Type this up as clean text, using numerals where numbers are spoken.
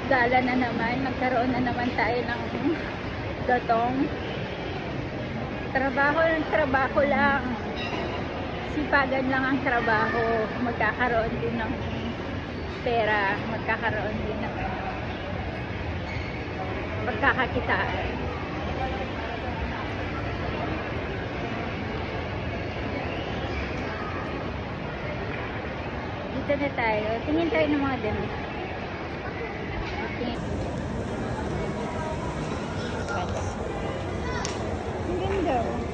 gala na naman, nagkaroon na naman tayo ng dotong. Trabaho ng trabaho lang. Sipagan lang ang trabaho. Magkakaroon din ng pera, magkakaroon din ng pagkakakitaan. Dito na tayo. Tingin tayo ng mga damit. Okay. Ang ganda.